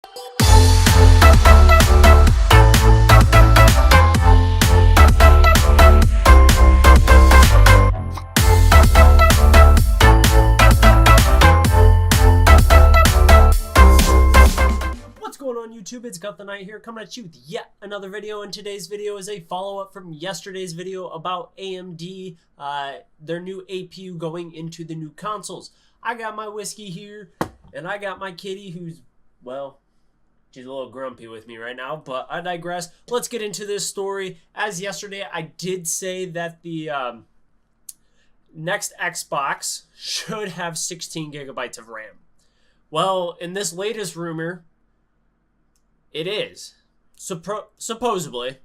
YouTube, it's Got the Night here, coming at you with yet another video, and today's video is a follow-up from yesterday's video about AMD, their new APU going into the new consoles. I got my whiskey here, and I got my kitty who's, well, she's a little grumpy with me right now, but I digress. Let's get into this story. As yesterday, I did say that the next Xbox should have 16 gigabytes of RAM. Well, in this latest rumor, it is supposedly,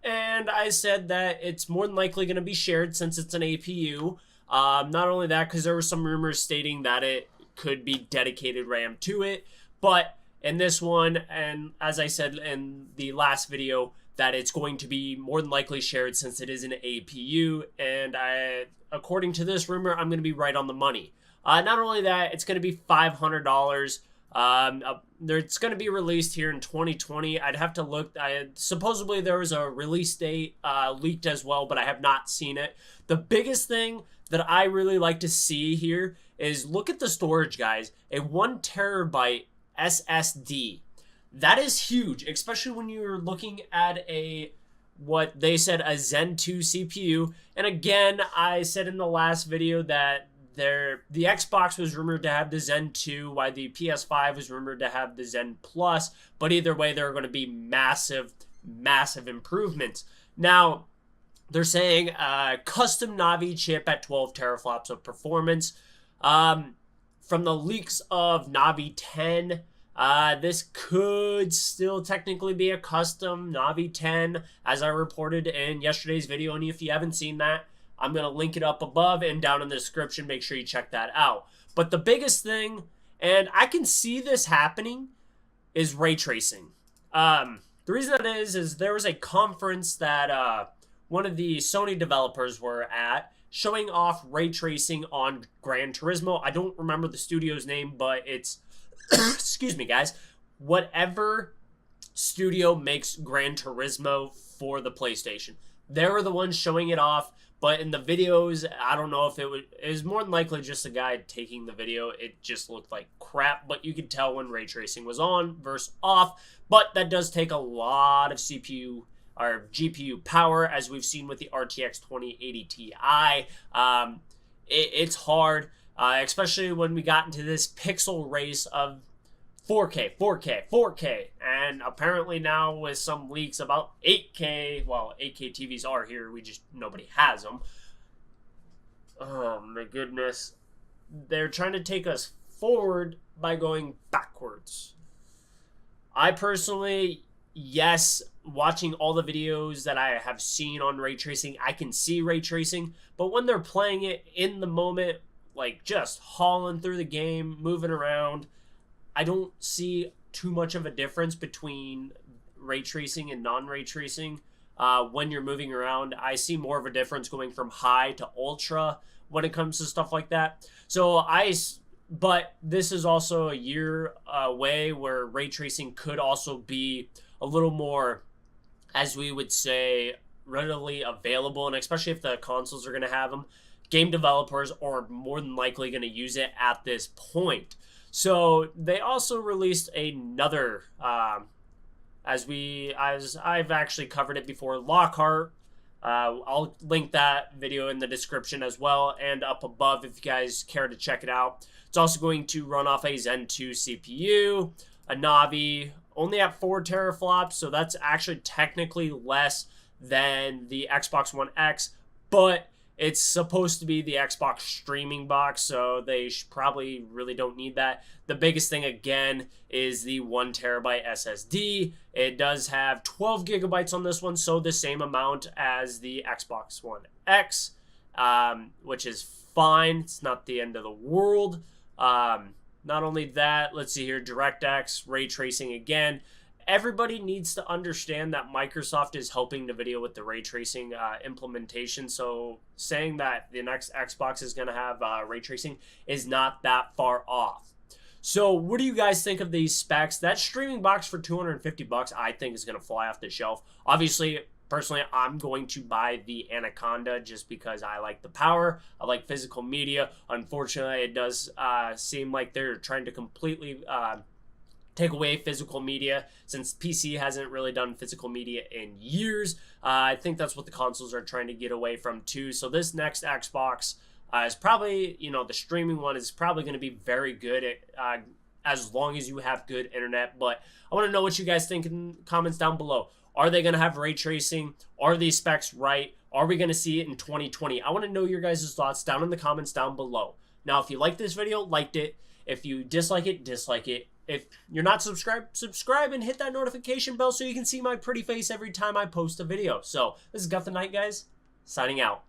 and I said that it's more than likely going to be shared since it's an APU. Not only that, because there were some rumors stating that it could be dedicated RAM to it, but in this one, and as I said in the last video, that it's going to be more than likely shared since it is an APU, and according to this rumor, I'm going to be right on the money. Not only that, it's going to be $500. It's going to be released here in 2020. I'd have to look. Supposedly there was a release date leaked as well, but I have not seen it. The biggest thing that I really like to see here is look at the storage, guys. A 1 terabyte SSD. That is huge, especially when you're looking at what they said, a Zen 2 CPU. And again, I said in the last video that the Xbox was rumored to have the Zen 2, while the PS5 was rumored to have the Zen Plus, but either way, there are going to be massive, massive improvements. Now, they're saying custom Navi chip at 12 teraflops of performance. From the leaks of Navi 10, this could still technically be a custom Navi 10, as I reported in yesterday's video, and if you haven't seen that, I'm going to link it up above and down in the description. Make sure you check that out. But the biggest thing, and I can see this happening, is ray tracing. The reason that is there was a conference that one of the Sony developers were at, showing off ray tracing on Gran Turismo. I don't remember the studio's name, but it's, excuse me, guys, whatever studio makes Gran Turismo for the PlayStation. They were the ones showing it off. But in the videos, I don't know if it was more than likely just a guy taking the video. It just looked like crap, but you could tell when ray tracing was on versus off. But that does take a lot of CPU or GPU power, as we've seen with the RTX 2080 Ti. It's hard, especially when we got into this pixel race of 4K, and apparently now with some leaks about 8K, well, 8K TVs are here, nobody has them. Oh my goodness. They're trying to take us forward by going backwards. I personally, yes, watching all the videos that I have seen on ray tracing, I can see ray tracing, but when they're playing it in the moment, like just hauling through the game, moving around, I don't see too much of a difference between ray tracing and non-ray tracing when you're moving around. I see more of a difference going from high to ultra when it comes to stuff like that. But this is also a year away where ray tracing could also be a little more, as we would say, readily available, and especially if the consoles are going to have them, game developers are more than likely going to use it at this point. So they also released another, as I've actually covered it before, Lockhart. I'll link that video in the description as well and up above if you guys care to check it out. It's also going to run off a Zen 2 CPU, a Navi, only at 4 teraflops, so that's actually technically less than the Xbox One X, but it's supposed to be the Xbox streaming box, so they probably really don't need that. The biggest thing, again, is the 1 terabyte SSD. It does have 12 gigabytes on this one, so the same amount as the Xbox One X, which is fine. It's not the end of the world. Not only that, let's see here, DirectX, ray tracing again. Everybody needs to understand that Microsoft is helping NVIDIA with the ray tracing implementation. So saying that the next Xbox is going to have ray tracing is not that far off. So what do you guys think of these specs? That streaming box for $250 I think is going to fly off the shelf. Obviously, personally, I'm going to buy the Anaconda just because I like the power. I like physical media. Unfortunately, it does seem like they're trying to completely take away physical media since PC hasn't really done physical media in years. I think that's what the consoles are trying to get away from too. So this next Xbox is probably, the streaming one is probably going to be very good at, as long as you have good internet. But I want to know what you guys think in comments down below. Are they going to have ray tracing? Are these specs right? Are we going to see it in 2020? I want to know your guys' thoughts down in the comments down below. Now, if you like this video, liked it. If you dislike it, dislike it. If you're not subscribed, subscribe and hit that notification bell so you can see my pretty face every time I post a video. So, this is Got the Night, guys, signing out.